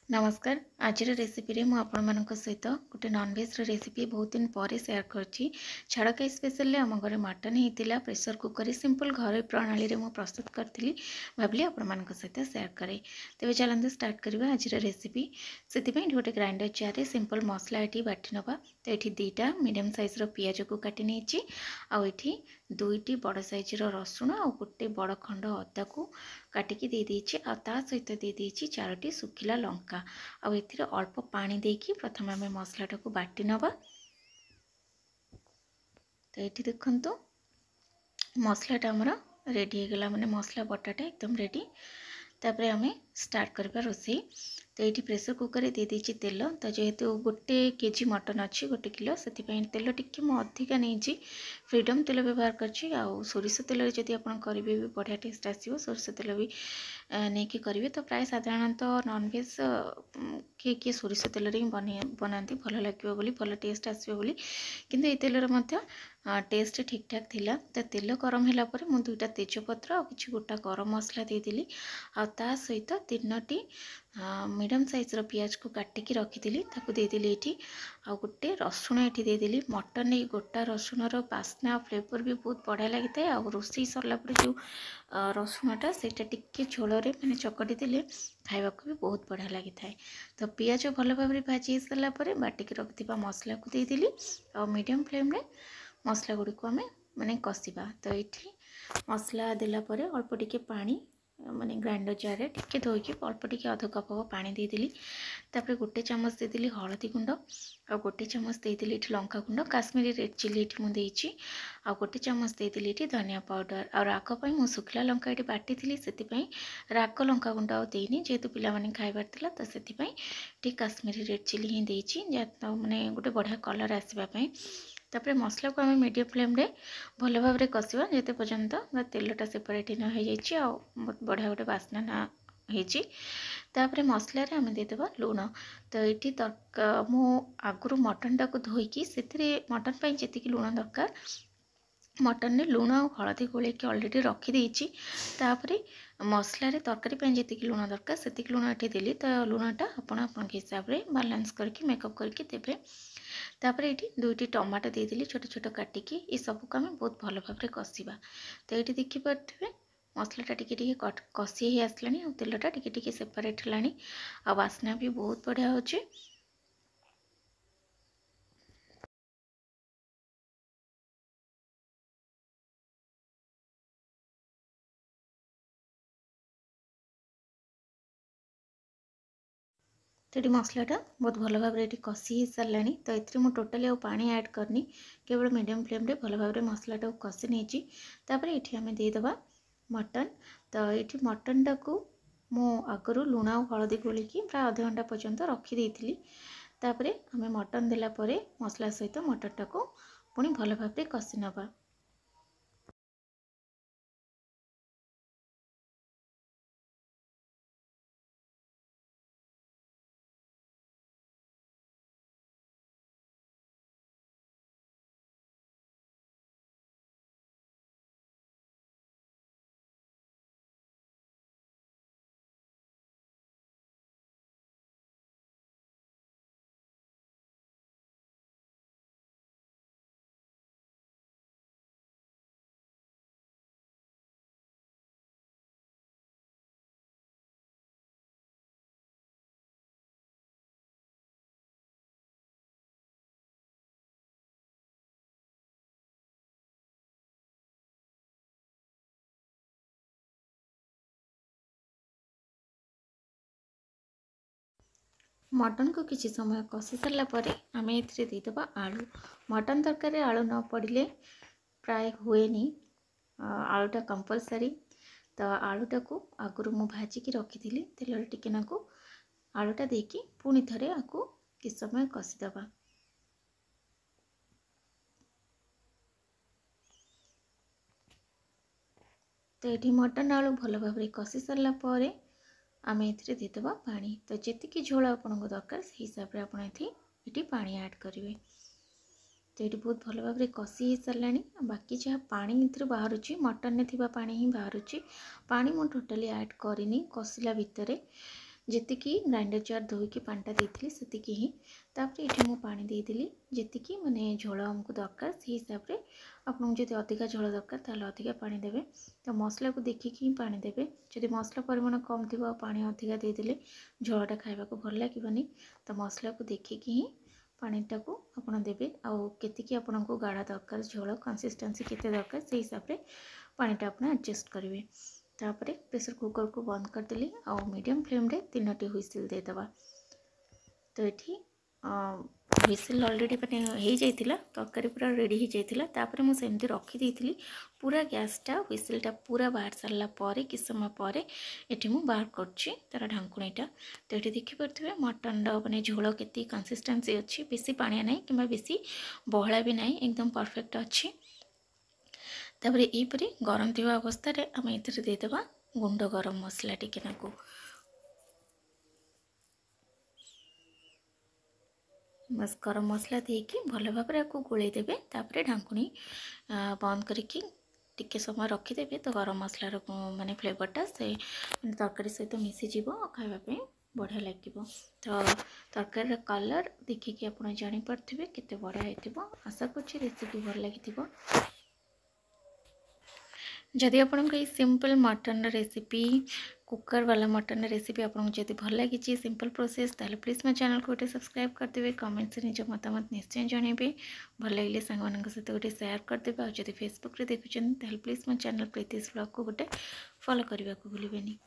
नमस्कार। आज रेसिपी मु आपण सहित गोटे नॉनवेज रेसिपी बहुत दिन पर शेयर करछि। छाड़काई स्पेशल आम घर मटन होता प्रेशर कुकर सिंपल घर प्रणाली में प्रस्तुत करी भाविली आपण सहित शेयर करे। तेज चलते स्टार्ट करवा आज रेसिपी। से गोटे ग्राइंडर जार सिंपल मसला ये बाटी नवा। तो ये दुईटा मीडियम साइज पियाज को काटी नहीं आठी दुईटी बड़ साइज रसुण और गोटे बड़ खंड अदा को काटिकी दे देछि आ ता सहित दे देछि 4टी सुखिला लंका आ एथिरे अल्प पानी देकी प्रथम आमे मसलाटा को बाटी नबा। तो ये देखंतु मसलाटा हमर रेडी हो गला, माने मसला बटाटा एकदम रेडी। तापरे आमे स्टार्ट करबा रोसई। तो ये प्रेशर कुकर दे देछि तेल। तो जेहेतु गोटे केजी मटन अच्छी 1 किलो से तेल टिके मु अधिका नहीं फ्रीडम तेल व्यवहार करछि। आ सोरिष तेल जदि आपण करिवे भी बढ़िया टेस्ट आसीबो। सोरिष तेल भी नहीं कि करिवे तो प्राय साधारणतः नॉनवेज किए सोरिष तेल रे बनाती भल लगे बोली, भल टेस्ट आसीबो बोली। किंतु ए तेल रे मध्य टेस्ट ठीक ठाक थिला। तो तेल गरम होला परे मु 2टा तेजपत्र और किछि गोटा गरम मसला दे देली आ ता सहित 3टी मीडियम साइज पियाज को काटिकी रखी ताकू देदेली ये आ गोटे रसुण ये देदेली। मटन ये गोटा रसुण बास्ना फ्लेवर भी बहुत बढ़िया लगी था। आ रोसई सरला जो रसुणटा से झोल मैंने चकटी देले खावा भी बहुत बढ़िया लगी था। तो पियाज भल भाव भाजी सारापर बाटिकी रखा मसला को देदेली आ मीडियम फ्लेम रे मसला गुड़ी को आम माने कषा। तो ये मसला देलापर अल्प टिके पानी माने ग्राइंडर जार टिके धोईकी अल्प टिके अध कप पानी देदेली। तापर गोटे चामच देदेली हलदी गुंड आ गोटे चामच देदेली ये लंका गुंड काश्मीरी रेड चिली ये मुझे देछि आ गोटे चामच देदेली ये धनिया पाउडर आ राग पई मु सुखला लंका ये बाटी थी से राग लंका गुंड आ देनी जेहेतु पिला माने खाइबार थिला। तो से काश्मीरी रेड चिली ही देछि माने गोटे बढ़िया कलर आसीबा पई। तापर मसला को आम मीडियम फ्लेम रे भल भाव में कषा जिते पर्यंत तेलटा सेपरेट न हो जाए आ बहुत बढ़िया गोटे बास्ना ना होती। तापर मसला रे आम देदेबा लुण। तो ये मु आगुरी मटन टाक धोईकी से मटन पर जी लुण दरकार मटन में लुण और हलदी गोलेकी अलरेडी रखीदे। तापर मसला तरकारी जी लुण दरकार से लुण ये देली। तो लुणटा आपण हिसाब से बालांस करके मेकअप करके देवे। तापर ये 2टी टमाटो देदेली छोट छोट काटिकी। ये सबको आम बहुत भल भाव में कषा। तो ये देखिपे मसलाटा टिके कषी ही आसलानी और तेलटा टिके सेपरेट है आ बास्ना भी बहुत बढ़िया होची। तो ये मसलाटा बहुत भल भाव में कषी हो सारा। तो ये मुझे टोटाली पानी ऐड करनी, केवल मीडियम फ्लेम रे भल भाव में मसलाटा को कषी नहीं। तापर ये आम देदेबा मटन। तो ये मटन टाकू मु आगरू लुण और हलदी गोलिकी प्राय आधा घंटा पर्यंत रखीदे। तापर आम मटन देलापर मसला सहित मटन टाकू पुणी भल भाव में कषि नवा। मटन को किसी समय कषि सारा पर आम एदेबा आलू। मटन तरकारी आलू न पड़े प्राय हुएनी, आलूटा कंपलसरी। तो आलूटा को आगुरी मु भाजिकी रखी तेल टिके नाकू आलूटा देकी पुणी थे आपको किसी समय कषिदेवा। तो ये मटन आलू भल भाव में कषि सारा पर आम देदेबा पानी। तो जी झोल आपको दरकार से हिसाब से आप ये पानी ऐड करेंगे। तो ये बहुत भल भाव में कषि हो सारा। बाकी जहाँ पानी बाहर मटन में थी पानी ही बाहर पानी मु टोटाली ऐड करनी कषिला भितर। ଯେତିକି ଗ୍ରାଇंडर जार धोईकी पानीटा देती से ही तापर ये मुझे पानी देदेली जी माने झोल आमको दरकार से हिसाब से आपको जब अधिका झोल दरकार ताहले अधिका पानी देवे। तो मसला को देखिकी ही पानी देवे। जदि मसला परिमाण कम थी पानी अधिका देदेले झोलटा खाइबा को भल लगे। तो मसला को देखिकी ही पानीटा को आपड़ देवे आउ केतिकी आपको गाढ़ा दरकार झोल कंसिस्टेंसी केते दरकार से हिसाब से पानीटा आप एडजस्ट करेंगे। तापर प्रेशर कुकर को बंद करदेली आउ मीडियम फ्लेम रे 3टी हुइसिल देदबा। तो ये हुइसिल ऑलरेडी माने हो जाइतिला तरकारी पूरा रेडी हो जाइतिला। तापर मु सेमती रखी देइतिली पूरा गैसटा हुइसिलटा पूरा बाहर सारला परे कि समय परे एठी मु बाहर करछि तार ढांकुणीटा। तो ये देखि परथिबे मटन माने झोल केती कंसिस्टेंसी अछि बेसी पानिया नाही किंबा बेसी बहळा भी नाही एकदम परफेक्ट अछि। तापर एपरी गरम थिबा अवस्था रे आम एथिरे देदेबा गुंड गरम मसला टिके नाकू बस गरम मसला देकी भल भाव आपको गोले देबे। तापर ढांकुणी बंद करके टिके समय रखीदेवे। तो गरम मसलार माने फ्लेवरटा से तरकारी सहित मिसीज खाइबा पे बढ़िया लगे। तो तरकारी कलर देखिए आप जानीपे केते बढ़िया हो। आशा करूँ रेसिपी भल लगी। जदि आपको सिंपल मटन रेसिपी कुकर वाला मटन रेसिपी आपको जब भल लगी सिंपल प्रोसेस ताले प्लीज मो चैनल को गोटे सब्सक्राइब करदे। कमेंट से निज मतामत निश्चय जनइबे। भल लगे सांग सहित गोटे शेयर करदे। और जब फेसबुक रे देखुं प्लीज मो चैनल प्रीतिश ब्लॉग को गोटे फॉलो करने को भूलिबेनी।